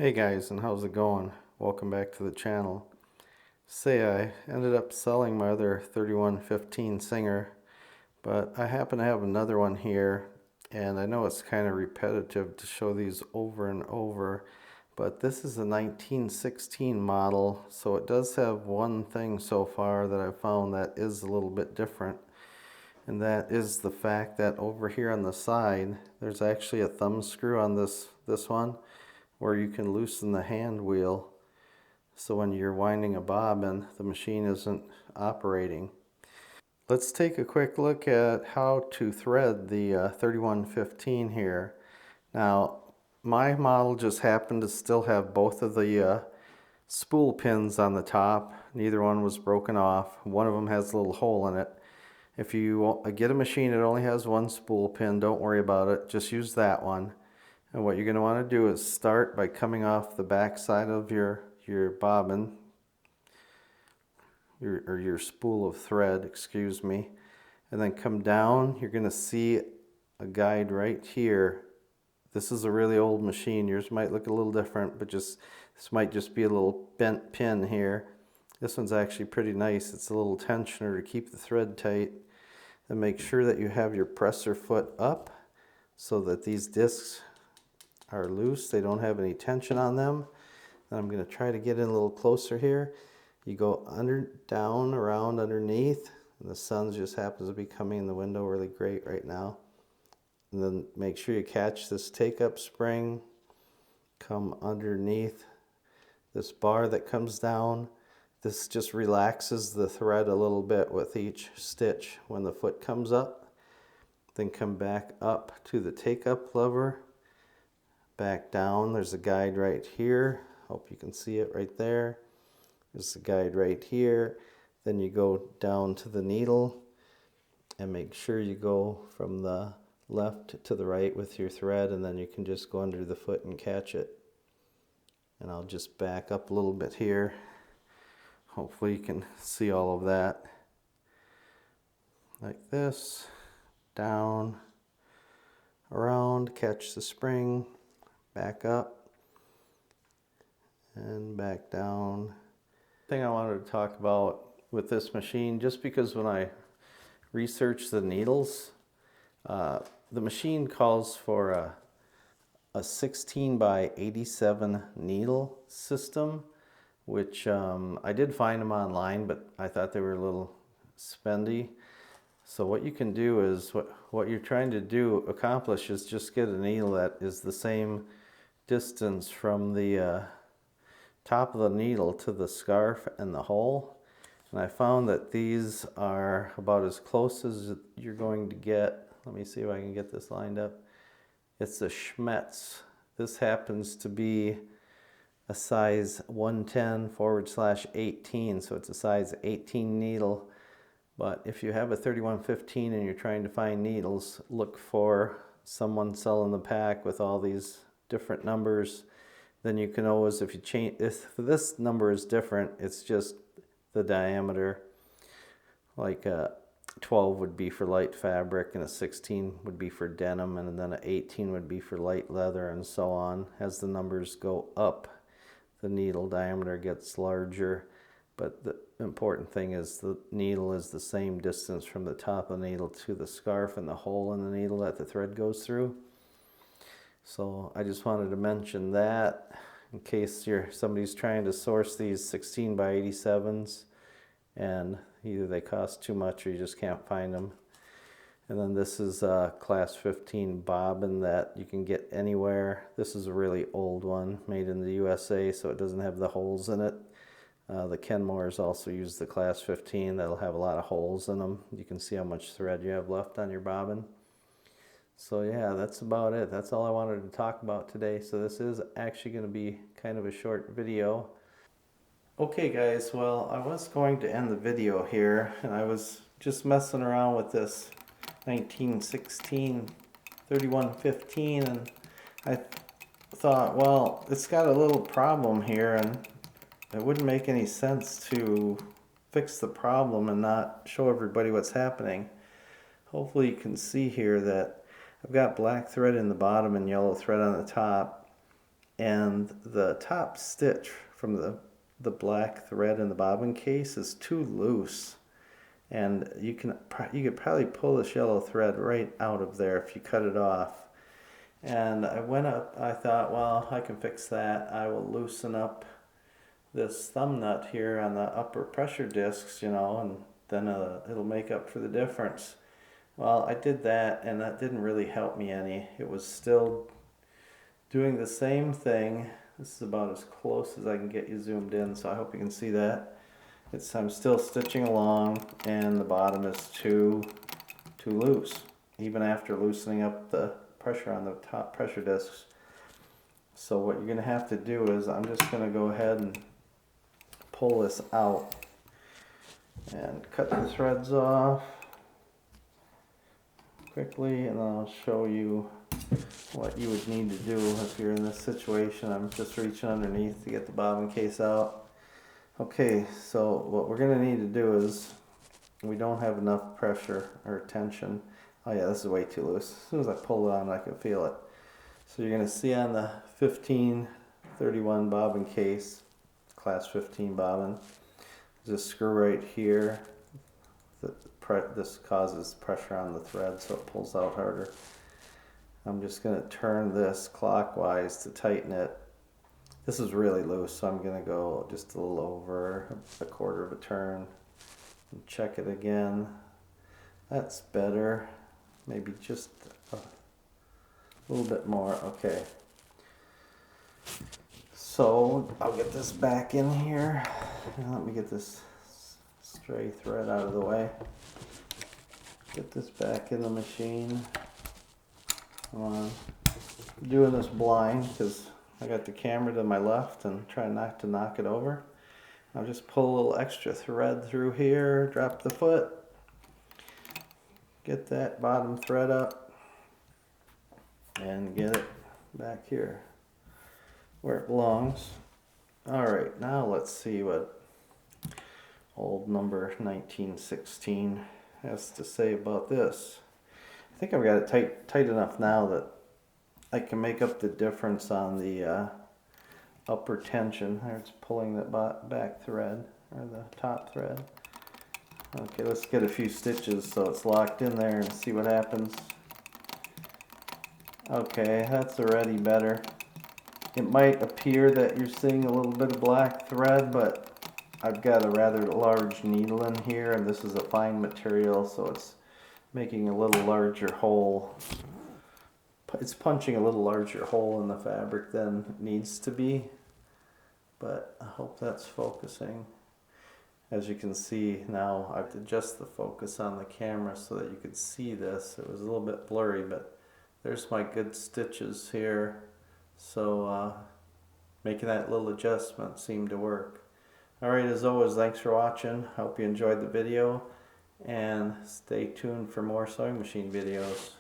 Hey guys, and how's it going? Welcome back to the channel. I ended up selling my other 3115 Singer, but I happen to have another one here, and I know it's kind of repetitive to show these over and over, but this is a 1916 model, so it does have one thing so far that I found that is a little bit different, and that is the fact that over here on the side, there's actually a thumb screw on this one, where you can loosen the hand wheel so when you're winding a bobbin, the machine isn't operating. Let's take a quick look at how to thread the 3115 here. Now, my model just happened to still have both of the spool pins on the top. Neither one was broken off. One of them has a little hole in it. If you get a machine that only has one spool pin, don't worry about it. Just use that one. And what you're going to want to do is start by coming off the back side of your bobbin, your spool of thread, excuse me, and then come down. You're going to see a guide right here. This is a really old machine. Yours might look a little different, but this might just be a little bent pin here. This one's actually pretty nice. It's a little tensioner to keep the thread tight. Then make sure that you have your presser foot up so that these discs are loose. They don't have any tension on them. And I'm going to try to get in a little closer here. You go down, around, underneath, and the sun just happens to be coming in the window really great right now. And then make sure you catch this take-up spring, come underneath this bar that comes down. This just relaxes the thread a little bit with each stitch when the foot comes up. Then come back up to the take-up lever, back down. There's a guide right here. Hope you can see it right there. There's a guide right here. Then you go down to the needle and make sure you go from the left to the right with your thread, and then you can just go under the foot and catch it. And I'll just back up a little bit here. Hopefully you can see all of that. Like this, down, around, catch the spring, back up, and back down. Thing I wanted to talk about with this machine, just because when I researched the needles, the machine calls for a 16 by 87 needle system, which I did find them online, but I thought they were a little spendy. So what you can do is, what you're trying to accomplish is just get a needle that is the same distance from the top of the needle to the scarf and the hole. And I found that these are about as close as you're going to get. Let me see if I can get this lined up. It's a Schmetz. This happens to be a size 110/18, so it's a size 18 needle. But if you have a 3115 and you're trying to find needles, look for someone selling the pack with all these different numbers. Then you can always, if this number is different, it's just the diameter. Like a 12 would be for light fabric, and a 16 would be for denim, and then an 18 would be for light leather, and so on. As the numbers go up, the needle diameter gets larger. But the important thing is the needle is the same distance from the top of the needle to the scarf and the hole in the needle that the thread goes through. So I just wanted to mention that in case somebody's trying to source these 16 by 87s and either they cost too much or you just can't find them. And then this is a class 15 bobbin that you can get anywhere. This is a really old one made in the USA, so it doesn't have the holes in it. The Kenmores also use the class 15 that'll have a lot of holes in them. You can see how much thread you have left on your bobbin. So yeah, that's about it. That's all I wanted to talk about today. So this is actually going to be kind of a short video. Okay guys, well, I was going to end the video here, and I was just messing around with this 1916 3115, and I thought, well, it's got a little problem here, and it wouldn't make any sense to fix the problem and not show everybody what's happening. Hopefully you can see here that I've got black thread in the bottom and yellow thread on the top. and the top stitch from the black thread in the bobbin case is too loose, and you could probably pull this yellow thread right out of there if you cut it off. And I went up, I thought, well, I can fix that. I will loosen up this thumb nut here on the upper pressure discs, you know, and then it'll make up for the difference. Well, I did that, and that didn't really help me any. It was still doing the same thing. This is about as close as I can get you zoomed in, so I hope you can see that. I'm still stitching along, and the bottom is too loose, even after loosening up the pressure on the top pressure discs. So what you're going to have to do is, I'm just going to go ahead and pull this out and cut the threads off quickly, and then I'll show you what you would need to do if you're in this situation. I'm just reaching underneath to get the bobbin case out. Okay, so what we're going to need to do is, we don't have enough pressure or tension. Oh yeah, this is way too loose. As soon as I pull it on, I can feel it. So you're going to see on the 1531 bobbin case, class 15 bobbin, there's a screw right here. This causes pressure on the thread, so it pulls out harder. I'm just going to turn this clockwise to tighten it. This is really loose, so I'm going to go just a little over a quarter of a turn and check it again. That's better. Maybe just a little bit more. Okay. So I'll get this back in here. And let me get this stray thread out of the way. Get this back in the machine. Come on. I'm doing this blind because I got the camera to my left and try not to knock it over. I'll just pull a little extra thread through here, drop the foot, get that bottom thread up, and get it back here where it belongs. Alright, now let's see what old number 1916 has to say about this. I think I've got it tight enough now that I can make up the difference on the upper tension. There, it's pulling that back thread, or the top thread. Okay, let's get a few stitches so it's locked in there and see what happens. Okay, that's already better. It might appear that you're seeing a little bit of black thread, but I've got a rather large needle in here, and this is a fine material, so it's making a little larger hole. It's punching a little larger hole in the fabric than it needs to be, but I hope that's focusing. As you can see now, I've adjusted the focus on the camera so that you could see this. It was a little bit blurry, but there's my good stitches here. So making that little adjustment seemed to work. Alright, as always, thanks for watching. Hope you enjoyed the video, and stay tuned for more sewing machine videos.